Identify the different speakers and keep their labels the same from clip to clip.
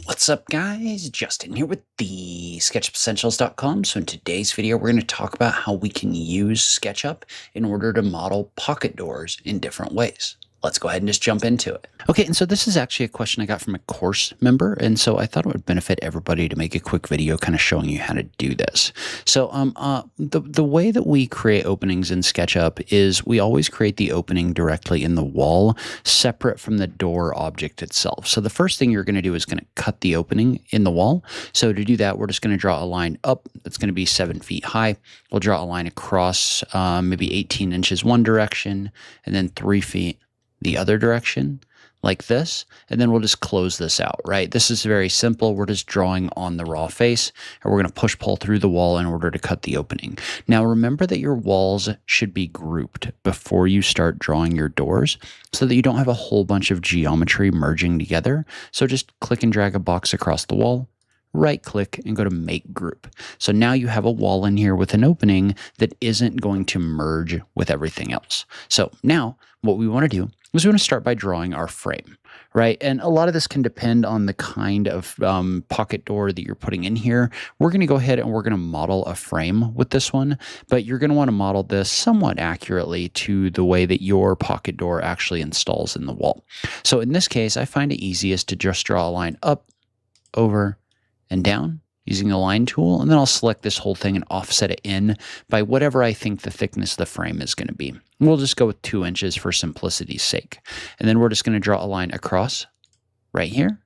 Speaker 1: What's up, guys? Justin here with the SketchUpEssentials.com. So in today's video, we're going to talk about how we can use SketchUp in order to model pocket doors in different ways. Let's go ahead and just jump into it. Okay, and so this is actually a question I got from a course member, and so I thought it would benefit everybody to make a quick video kind of showing you how to do this. So the way that we create openings in SketchUp is we always create the opening directly in the wall, separate from the door object itself. So the first thing you're going to do is going to cut the opening in the wall. So to do that, we're just going to draw a line up that's going to be 7 feet high. We'll draw a line across maybe 18 inches one direction, and then 3 feet the other direction, like this, and then we'll just close this out, right? This is very simple. We're just drawing on the raw face, and we're going to pull through the wall in order to cut the opening. Now, remember that your walls should be grouped before you start drawing your doors so that you don't have a whole bunch of geometry merging together. So just click and drag a box across the wall, right click and go to make group. So now you have a wall in here with an opening that isn't going to merge with everything else. So now what we want to do is we want to start by drawing our frame, right? And a lot of this can depend on the kind of pocket door that you're putting in here. We're going to go ahead and we're going to model a frame with this one, but you're going to want to model this somewhat accurately to the way that your pocket door actually installs in the wall. So in this case, I find it easiest to just draw a line up, over, and down using the line tool, and then I'll select this whole thing and offset it in by whatever I think the thickness of the frame is going to be. We'll just go with 2 inches for simplicity's sake. And then we're just going to draw a line across right here.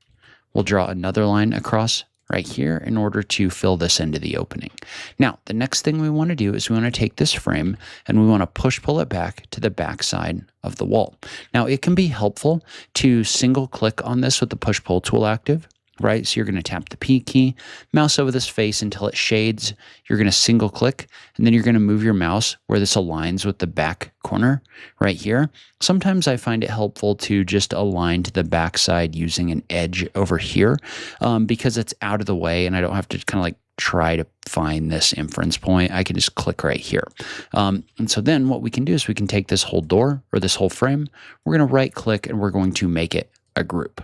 Speaker 1: We'll draw another line across right here in order to fill this into the opening. Now, the next thing we want to do is we want to take this frame and we want to pull it back to the back side of the wall. Now, it can be helpful to single click on this with the push-pull tool active, right? So you're going to tap the P key, mouse over this face until it shades. You're going to single click, and then you're going to move your mouse where this aligns with the back corner right here. Sometimes I find it helpful to just align to the back side using an edge over here because it's out of the way and I don't have to kind of like try to find this inference point. I can just click right here. And so then what we can do is we can take this whole door or this whole frame, we're going to right click and we're going to make it a group.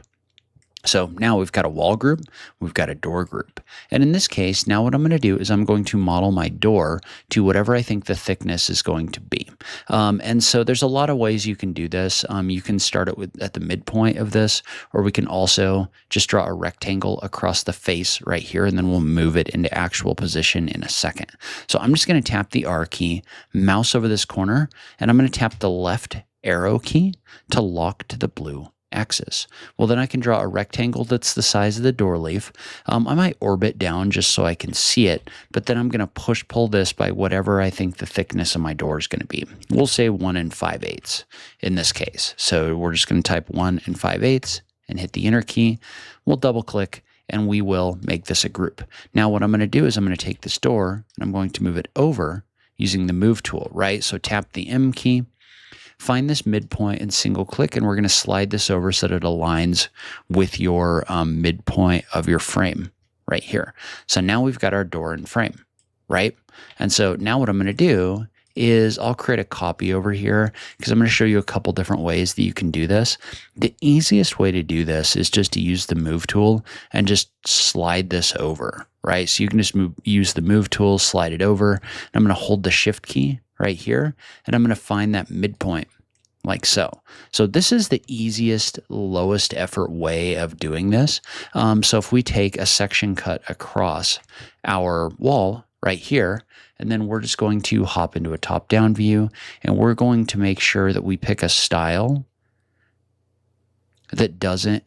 Speaker 1: So now we've got a wall group, we've got a door group. And in this case, now what I'm going to do is I'm going to model my door to whatever I think the thickness is going to be. And so there's a lot of ways you can do this. You can start it at the midpoint of this, or we can also just draw a rectangle across the face right here, and then we'll move it into actual position in a second. So I'm just going to tap the R key, mouse over this corner, and I'm going to tap the left arrow key to lock to the blue axis. Well, then I can draw a rectangle that's the size of the door leaf. I might orbit down just so I can see it, but then I'm going to pull this by whatever I think the thickness of my door is going to be. We'll say 1 5/8 in this case. So we're just going to type 1 5/8 and hit the enter key. We'll double click and we will make this a group. Now what I'm going to do is I'm going to take this door and I'm going to move it over using the move tool, right? So tap the M key, find this midpoint and single click, and we're going to slide this over so that it aligns with your midpoint of your frame right here. So now we've got our door and frame, right? And so now what I'm going to do is I'll create a copy over here because I'm going to show you a couple different ways that you can do this. The easiest way to do this is just to use the move tool and just slide this over, right? So you can just use the move tool, slide it over, and I'm going to hold the shift key right here, and I'm going to find that midpoint like so. So this is the easiest, lowest effort way of doing this. So if we take a section cut across our wall right here, and then we're just going to hop into a top-down view, and we're going to make sure that we pick a style that doesn't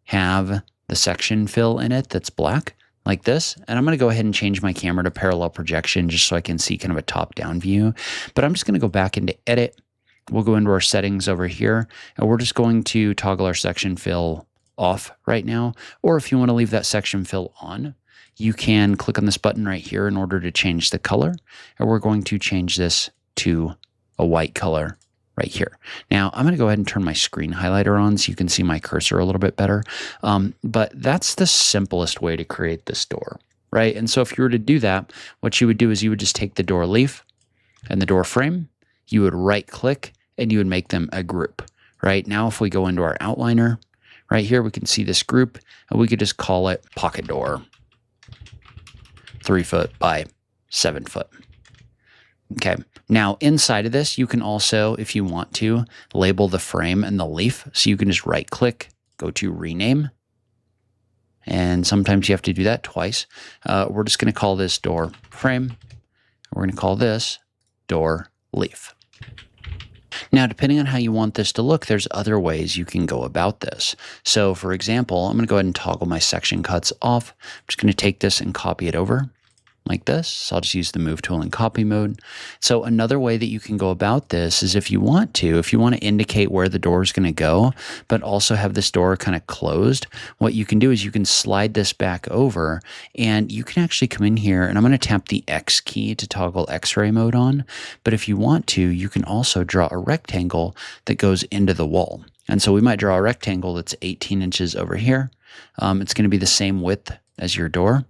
Speaker 1: have the section fill in it that's black, like this. And I'm going to go ahead and change my camera to parallel projection just so I can see kind of a top-down view. But I'm just going to go back into edit. We'll go into our settings over here, and we're just going to toggle our section fill off right now. Or if you want to leave that section fill on, you can click on this button right here in order to change the color. And we're going to change this to a white color right here. Now, I'm going to go ahead and turn my screen highlighter on so you can see my cursor a little bit better. But that's the simplest way to create this door, right? And so if you were to do that, what you would do is you would just take the door leaf and the door frame, you would right click, and you would make them a group, right? Now, if we go into our outliner, Right here, we can see this group, and we could just call it pocket door, 3 foot by 7 foot. Okay, now inside of this, you can also, if you want to, label the frame and the leaf. So you can just right click, go to rename. And sometimes you have to do that twice. We're just going to call this door frame. We're going to call this door leaf. Now, depending on how you want this to look, there's other ways you can go about this. So for example, I'm going to go ahead and toggle my section cuts off. I'm just going to take this and copy it over like this. So I'll just use the move tool in copy mode. So another way that you can go about this is if you want to indicate where the door is going to go, but also have this door kind of closed, what you can do is you can slide this back over and you can actually come in here, and I'm going to tap the X key to toggle X-ray mode on. But if you want to, you can also draw a rectangle that goes into the wall. And so we might draw a rectangle that's 18 inches over here. It's going to be the same width as your door,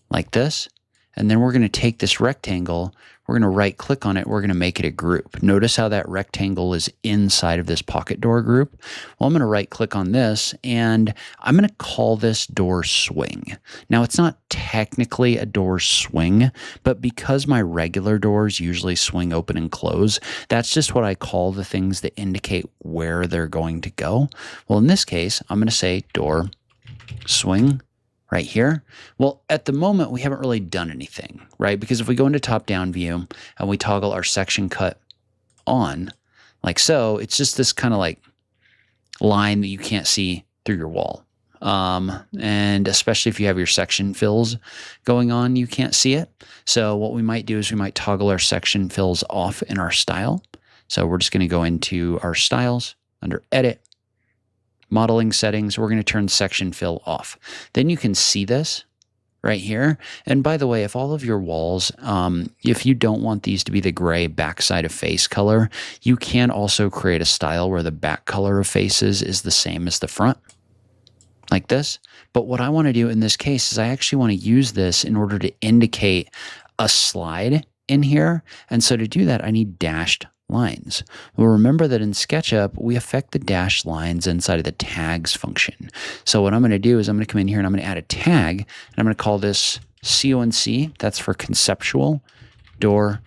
Speaker 1: like this. And then we're going to take this rectangle, we're going to right click on it, we're going to make it a group. Notice how that rectangle is inside of this pocket door group. Well, I'm going to right click on this and I'm going to call this door swing. Now it's not technically a door swing, but because my regular doors usually swing open and close, that's just what I call the things that indicate where they're going to go. Well, in this case, I'm going to say door swing. Right here. Well, at the moment, we haven't really done anything, right? Because if we go into top-down view and we toggle our section cut on, like so, it's just this kind of like line that you can't see through your wall. And especially if you have your section fills going on, you can't see it. So what we might do is we might toggle our section fills off in our style. So we're just going to go into our styles under edit, modeling settings. We're going to turn section fill off. Then you can see this right here. And by the way, if all of your walls, if you don't want these to be the gray backside of face color, you can also create a style where the back color of faces is the same as the front, like this. But what I want to do in this case is I actually want to use this in order to indicate a slide in here. And so to do that, I need dashed lines. Well, remember that in SketchUp, we affect the dashed lines inside of the tags function. So what I'm going to do is I'm going to come in here and I'm going to add a tag, and I'm going to call this CONC. That's for conceptual door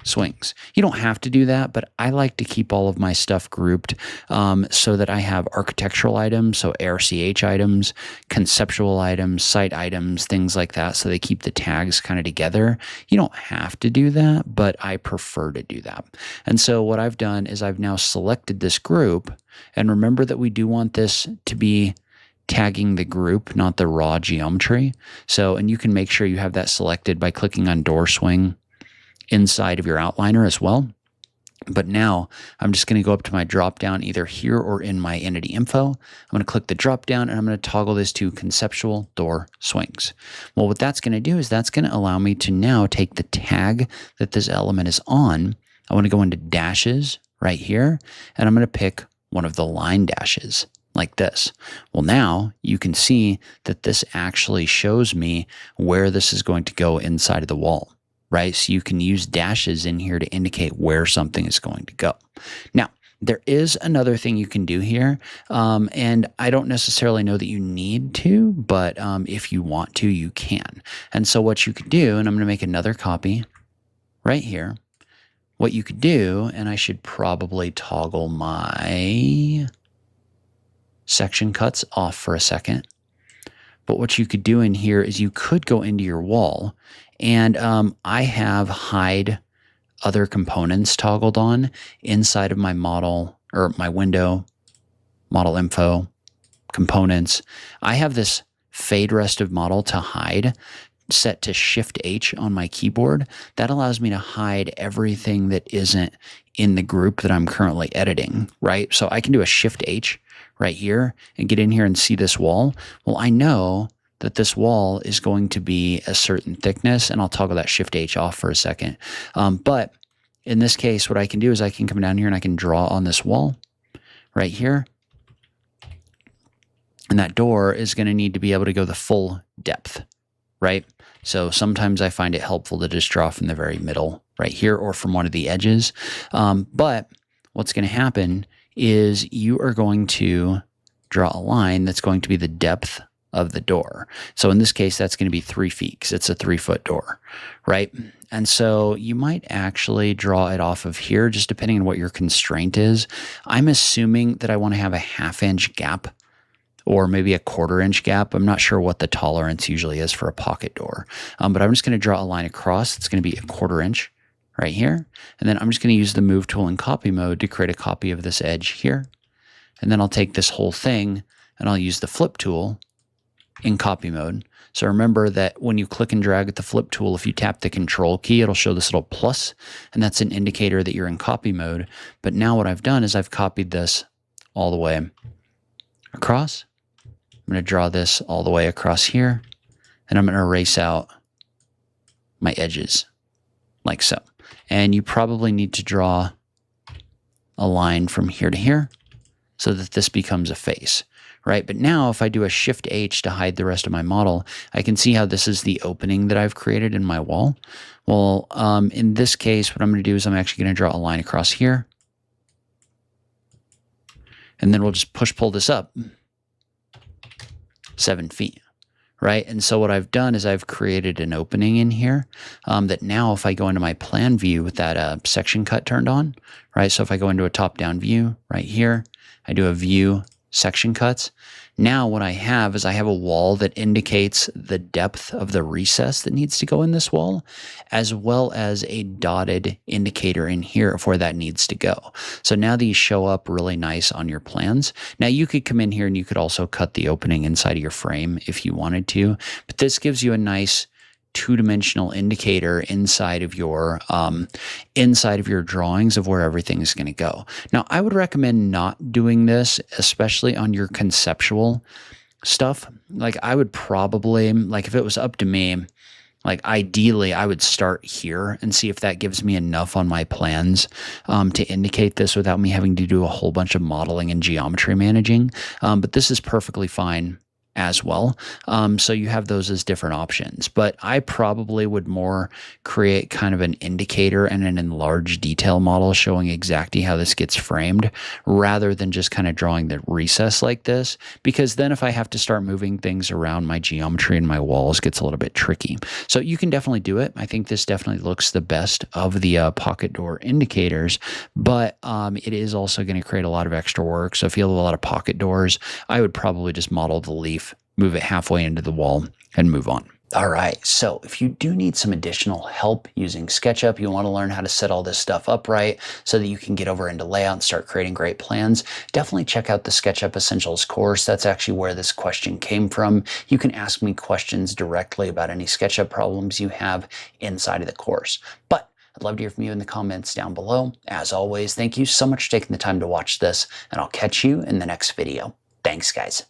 Speaker 1: swings. You don't have to do that, but I like to keep all of my stuff grouped so that I have architectural items, so ARCH items, conceptual items, site items, things like that, so they keep the tags kind of together. You don't have to do that, but I prefer to do that. And so what I've done is I've now selected this group, and remember that we do want this to be tagging the group, not the raw geometry. So, and you can make sure you have that selected by clicking on door swing inside of your outliner as well. But now I'm just going to go up to my drop down either here or in my entity info. I'm going to click the drop down and I'm going to toggle this to conceptual door swings. Well, what that's going to do is that's going to allow me to now take the tag that this element is on. I want to go into dashes right here, and I'm going to pick one of the line dashes like this. Well, now you can see that this actually shows me where this is going to go inside of the wall. Right? So you can use dashes in here to indicate where something is going to go. Now, there is another thing you can do here, and I don't necessarily know that you need to, but if you want to, you can. And so what you could do, and I'm going to make another copy right here, what you could do, and I should probably toggle my section cuts off for a second, but what you could do in here is you could go into your wall, and I have hide other components toggled on inside of my model or my window, model info, components. I have this fade rest of model to hide set to Shift H on my keyboard. That allows me to hide everything that isn't in the group that I'm currently editing, right? So I can do a Shift H right here and get in here and see this wall. Well, I know that this wall is going to be a certain thickness, and I'll toggle that Shift H off for a second. But in this case, what I can do is I can come down here and I can draw on this wall right here. And that door is going to need to be able to go the full depth, right? So sometimes I find it helpful to just draw from the very middle right here or from one of the edges. But what's going to happen is you are going to draw a line that's going to be the depth of the door. So in this case, that's going to be 3 feet because it's a 3-foot door, right? And so you might actually draw it off of here, just depending on what your constraint is. I'm assuming that I want to have a 1/2-inch gap or maybe a 1/4-inch gap. I'm not sure what the tolerance usually is for a pocket door, but I'm just going to draw a line across. It's going to be a 1/4 inch right here. And then I'm just going to use the move tool in copy mode to create a copy of this edge here. And then I'll take this whole thing and I'll use the flip tool in copy mode. So remember that when you click and drag at the flip tool, if you tap the control key, it'll show this little plus, and that's an indicator that you're in copy mode. But now what I've done is I've copied this all the way across. I'm going to draw this all the way across here, and I'm going to erase out my edges like so. And you probably need to draw a line from here to here so that this becomes a face, right? But now if I do a Shift H to hide the rest of my model, I can see how this is the opening that I've created in my wall. Well, in this case, what I'm going to do is I'm actually going to draw a line across here. And then we'll just pull this up 7 feet, right? And so what I've done is I've created an opening in here that now if I go into my plan view with that section cut turned on, right? So if I go into a top-down view right here, I do a view section cuts. Now what I have is I have a wall that indicates the depth of the recess that needs to go in this wall, as well as a dotted indicator in here of where that needs to go. So now these show up really nice on your plans. Now you could come in here and you could also cut the opening inside of your frame if you wanted to, but this gives you a nice two-dimensional indicator inside of your drawings of where everything is going to go. Now, I would recommend not doing this, especially on your conceptual stuff. Like I would probably, like if it was up to me, like ideally I would start here and see if that gives me enough on my plans to indicate this without me having to do a whole bunch of modeling and geometry managing. But this is perfectly fine as well. So you have those as different options, but I probably would more create kind of an indicator and an enlarged detail model showing exactly how this gets framed rather than just kind of drawing the recess like this, because then if I have to start moving things around, my geometry and my walls gets a little bit tricky. So you can definitely do it. I think this definitely looks the best of the pocket door indicators, but it is also going to create a lot of extra work. So if you have a lot of pocket doors, I would probably just model the leaf, move it halfway into the wall, and move on. All right, so if you do need some additional help using SketchUp, you want to learn how to set all this stuff up right so that you can get over into layout and start creating great plans, definitely check out the SketchUp Essentials course. That's actually where this question came from. You can ask me questions directly about any SketchUp problems you have inside of the course. But I'd love to hear from you in the comments down below. As always, thank you so much for taking the time to watch this, and I'll catch you in the next video. Thanks, guys.